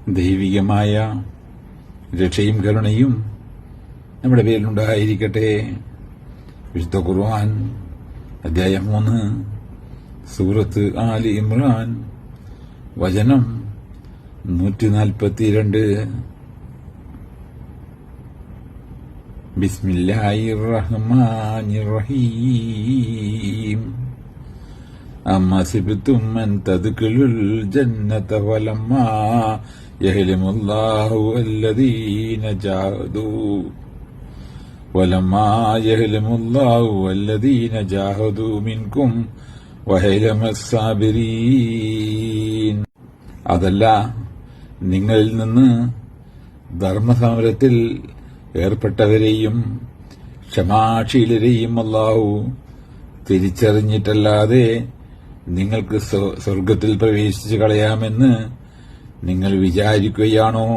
ദൈവികമായ രക്ഷയും കരുണയും നമ്മുടെ പേരിലുണ്ടായിരിക്കട്ടെ. വിശുദ്ധ ഖുർആൻ അധ്യായം 3 സൂറത്ത് ആലി ഇമ്രാൻ വചനം 142. ബിസ്മില്ലാഹിർ റഹ്മാനിർ റഹീം. അമ്മ സിബ്തും അൻ തദ്ഖുലുൽ ജന്നത വലമ്മാ യഹ്ലിമുല്ലാഹു അല്ലദീന ജാഹദൂ മിൻകും വഹലമസ്സാബിരീൻ. അതല്ല, നിങ്ങളിൽ നിന്ന് ധർമ്മസമരത്തിൽ ഏർപ്പെട്ടവരെയും ക്ഷമാശീലരെയും അല്ലാഹു തിരിച്ചറിഞ്ഞിട്ടല്ലാതെ നിങ്ങൾക്ക് സ്വർഗത്തിൽ പ്രവേശിച്ചു കളയാമെന്ന് നിങ്ങൾ വിചാരിക്കുകയാണോ?